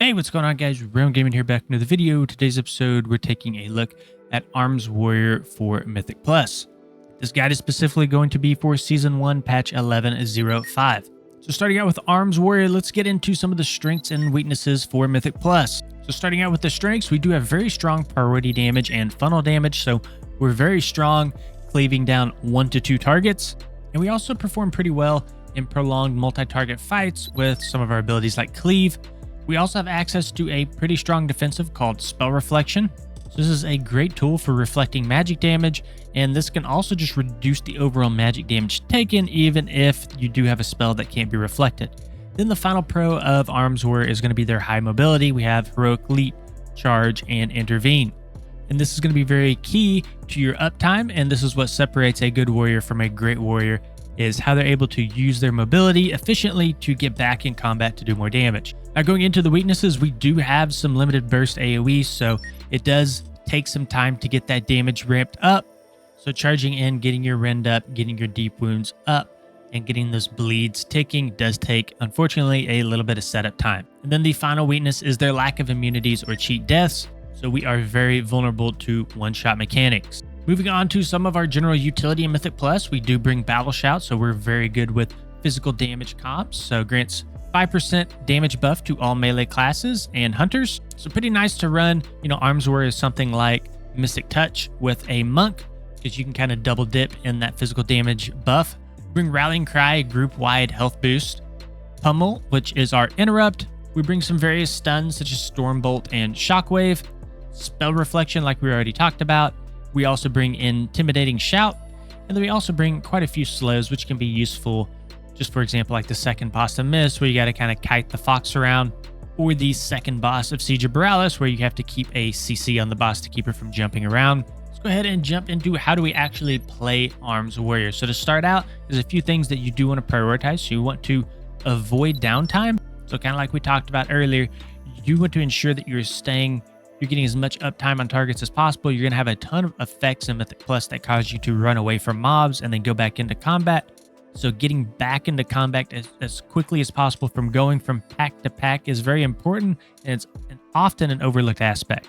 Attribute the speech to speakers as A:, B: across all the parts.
A: Hey, what's going on, guys? Realm Gaming here, back into the video. Today's episode, we're taking a look at Arms Warrior for Mythic Plus. This guide is specifically going to be for Season 1, Patch 11.05. So starting out with Arms Warrior, let's get into some of the strengths and weaknesses for Mythic Plus. So starting out with the strengths, we do have very strong priority damage and funnel damage, so we're very strong, cleaving down 1 to 2 targets. And we also perform pretty well in prolonged multi-target fights with some of our abilities like Cleave. We also have access to a pretty strong defensive called Spell Reflection. So this is a great tool for reflecting magic damage, and this can also just reduce the overall magic damage taken even if you do have a spell that can't be reflected. Then the final pro of Arms Warrior is going to be their high mobility. We have Heroic Leap, Charge, and Intervene. And this is going to be very key to your uptime, and this is what separates a good warrior from a great warrior, is how they're able to use their mobility efficiently to get back in combat to do more damage. Now, going into the weaknesses, we do have some limited burst AoE, so it does take some time to get that damage ramped up. So charging in, getting your rend up, getting your deep wounds up, and getting those bleeds ticking does take, unfortunately, a little bit of setup time. And then the final weakness is their lack of immunities or cheat deaths, so we are very vulnerable to one-shot mechanics. Moving on to some of our general utility in Mythic Plus, we do bring Battle Shout, so we're very good with physical damage comps, so grants 5% damage buff to all melee classes and hunters. So pretty nice to run, Arms Warrior is something like Mystic Touch with a monk, because you can kind of double dip in that physical damage buff. Bring Rallying Cry, group-wide health boost. Pummel, which is our interrupt. We bring some various stuns such as Stormbolt and Shockwave. Spell Reflection, like we already talked about. We also bring Intimidating Shout, and then we also bring quite a few slows, which can be useful, just for example, like the second boss of Mist, where you got to kind of kite the fox around, or the second boss of Siege of Borealis, where you have to keep a CC on the boss to keep her from jumping around. Let's go ahead and jump into how do we actually play Arms Warrior. So to start out, there's a few things that you do want to prioritize. So you want to avoid downtime. So kind of like we talked about earlier, you want to ensure that you're getting as much uptime on targets as possible. You're going to have a ton of effects in Mythic Plus that cause you to run away from mobs and then go back into combat. So getting back into combat as quickly as possible from going from pack to pack is very important, and it's often an overlooked aspect.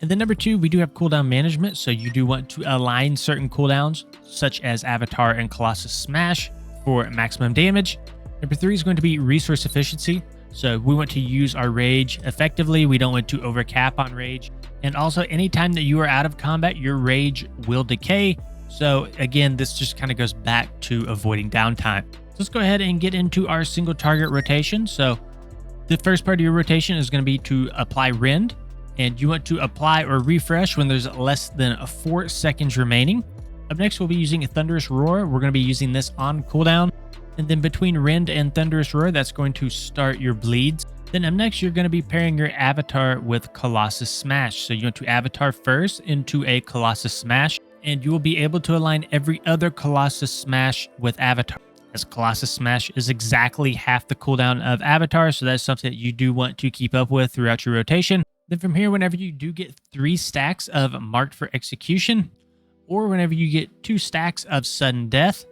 A: And then number 2, we do have cooldown management. So you do want to align certain cooldowns, such as Avatar and Colossus Smash, for maximum damage. Number 3 is going to be resource efficiency. So we want to use our rage effectively. We don't want to overcap on rage. And also, anytime that you are out of combat, your rage will decay. So again, this just kind of goes back to avoiding downtime. So let's go ahead and get into our single target rotation. So the first part of your rotation is going to be to apply rend, and you want to apply or refresh when there's less than 4 seconds remaining. Up next, we'll be using a Thunderous Roar. We're going to be using this on cooldown. And then between Rend and Thunderous Roar, that's going to start your bleeds. Then up next, you're going to be pairing your Avatar with Colossus Smash. So you want to Avatar first into a Colossus Smash, and you will be able to align every other Colossus Smash with Avatar, as Colossus Smash is exactly half the cooldown of Avatar, so that's something that you do want to keep up with throughout your rotation. Then from here, whenever you do get 3 stacks of Marked for Execution, or whenever you get 2 stacks of Sudden Death,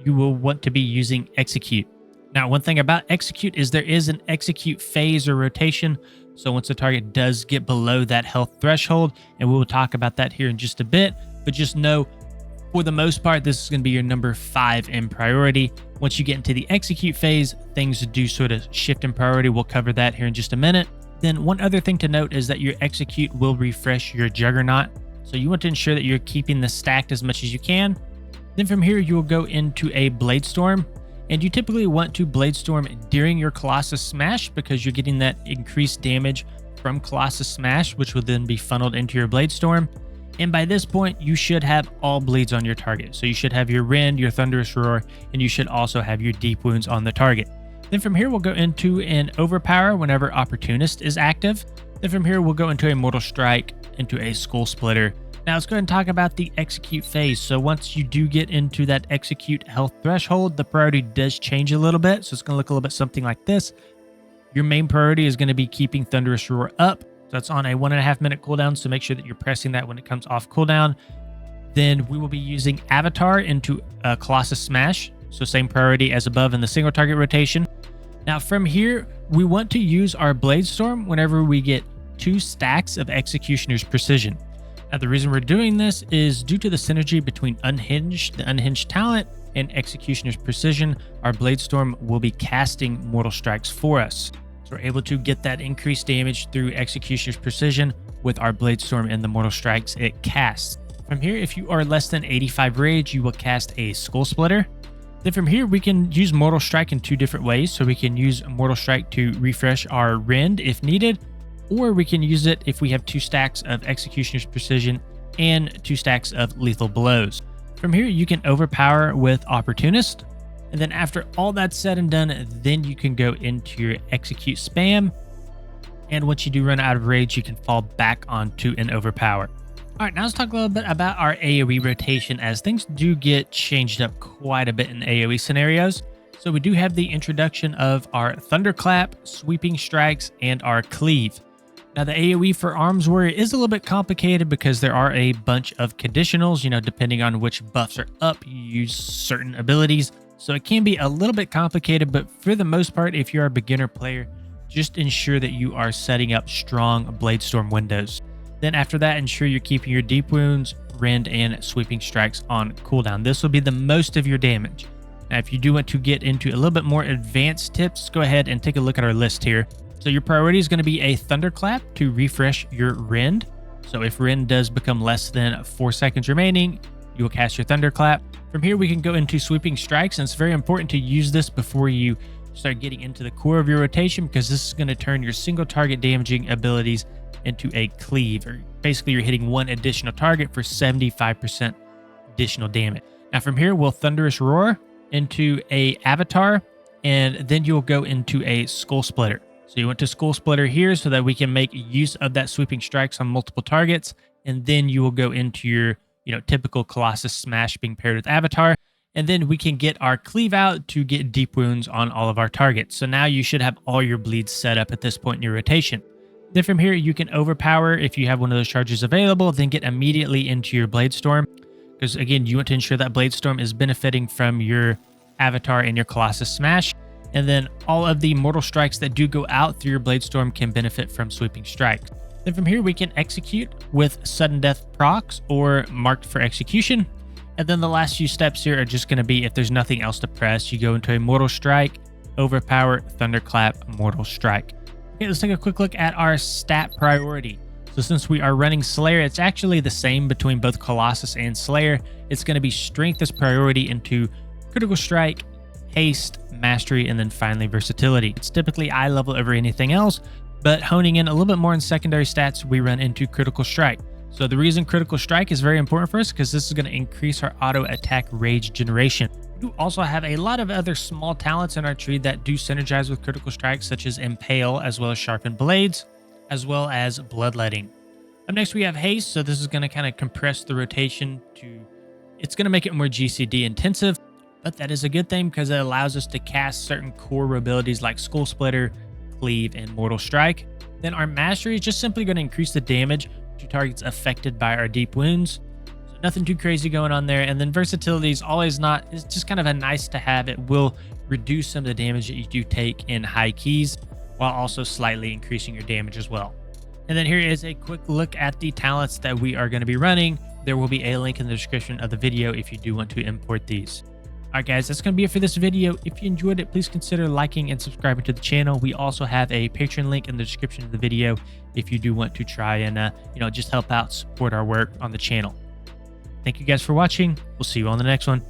A: you will want to be using Execute. Now, one thing about Execute is there is an Execute phase or rotation. So once the target does get below that health threshold, and we will talk about that here in just a bit, but just know, for the most part, this is going to be your number 5 in priority. Once you get into the Execute phase, things do sort of shift in priority. We'll cover that here in just a minute. Then one other thing to note is that your Execute will refresh your Juggernaut. So you want to ensure that you're keeping this stacked as much as you can. Then from here, you will go into a Blade Storm, and you typically want to Blade Storm during your Colossus Smash because you're getting that increased damage from Colossus Smash, which will then be funneled into your Blade Storm. And by this point, you should have all bleeds on your target. So you should have your Rend, your Thunderous Roar, and you should also have your deep wounds on the target. Then from here, we'll go into an Overpower whenever Opportunist is active. Then from here, we'll go into a Mortal Strike, into a Skull Splitter. Now let's go ahead and talk about the Execute phase. So once you do get into that Execute health threshold, the priority does change a little bit. So it's going to look a little bit something like this. Your main priority is going to be keeping Thunderous Roar up. So that's on a 1.5 minute cooldown. So make sure that you're pressing that when it comes off cooldown. Then we will be using Avatar into Colossus Smash. So same priority as above in the single target rotation. Now from here, we want to use our Blade Storm whenever we get 2 stacks of Executioner's Precision. Now the reason we're doing this is due to the synergy between Unhinged, the Unhinged talent, and Executioner's Precision. Our Blade Storm will be casting Mortal Strikes for us. So we're able to get that increased damage through Executioner's Precision with our Blade Storm and the Mortal Strikes it casts. From here, if you are less than 85 rage, you will cast a Skull Splitter. Then from here, we can use Mortal Strike in 2 different ways. So we can use Mortal Strike to refresh our Rend if needed, or we can use it if we have 2 stacks of Executioner's Precision and 2 stacks of Lethal Blows. From here, you can overpower with Opportunist. And then after all that's said and done, then you can go into your Execute spam. And once you do run out of rage, you can fall back onto an overpower. All right, now let's talk a little bit about our AoE rotation, as things do get changed up quite a bit in AoE scenarios. So we do have the introduction of our Thunderclap, Sweeping Strikes, and our Cleave. Now the AoE for Arms Warrior is a little bit complicated because there are a bunch of conditionals, depending on which buffs are up, you use certain abilities. So it can be a little bit complicated, but for the most part, if you're a beginner player, just ensure that you are setting up strong Blade Storm windows. Then after that, ensure you're keeping your Deep Wounds, Rend, and Sweeping Strikes on cooldown. This will be the most of your damage. Now, if you do want to get into a little bit more advanced tips, go ahead and take a look at our list here. So your priority is going to be a Thunderclap to refresh your Rend. So if Rend does become less than 4 seconds remaining, you will cast your Thunderclap. From here, we can go into Sweeping Strikes, and it's very important to use this before you start getting into the core of your rotation, because this is going to turn your single target damaging abilities into a cleave, or basically you're hitting 1 additional target for 75% additional damage. Now from here, we'll Thunderous Roar into a Avatar, and then you'll go into a Skull Splitter. So you went to Skull Splitter here so that we can make use of that Sweeping Strikes on multiple targets, and then you will go into your typical Colossus Smash being paired with Avatar, and then we can get our Cleave out to get Deep Wounds on all of our targets. So now you should have all your bleeds set up at this point in your rotation. Then from here, you can overpower if you have one of those charges available, then get immediately into your Blade Storm. Because again, you want to ensure that Blade Storm is benefiting from your Avatar and your Colossus Smash. And then all of the Mortal Strikes that do go out through your Blade Storm can benefit from Sweeping Strikes. Then from here, we can execute with Sudden Death procs or Marked for Execution. And then the last few steps here are just going to be, if there's nothing else to press, you go into a Mortal Strike, Overpower, Thunderclap, Mortal Strike. Okay, let's take a quick look at our stat priority. So since we are running Slayer, it's actually the same between both Colossus and Slayer. It's going to be Strength as priority into Critical Strike, Haste, Mastery, and then finally Versatility. It's typically eye level over anything else, but honing in a little bit more in secondary stats, we run into Critical Strike. So the reason Critical Strike is very important for us, because this is going to increase our auto attack rage generation. We do also have a lot of other small talents in our tree that do synergize with Critical Strike, such as Impale, as well as Sharpened Blades, as well as Bloodletting. Up next, we have Haste. So this is going to kind of compress the rotation it's going to make it more GCD intensive, but that is a good thing because it allows us to cast certain core abilities like Skull Splitter, Cleave, and Mortal Strike. Then our Mastery is just simply going to increase the damage to targets affected by our Deep Wounds. So nothing too crazy going on there. And then Versatility is always it's just kind of a nice to have. It will reduce some of the damage that you do take in high keys, while also slightly increasing your damage as well. And then here is a quick look at the talents that we are going to be running. There will be a link in the description of the video if you do want to import these. All right, guys, that's going to be it for this video. If you enjoyed it, please consider liking and subscribing to the channel. We also have a Patreon link in the description of the video if you do want to try and, just help out, support our work on the channel. Thank you guys for watching. We'll see you on the next one.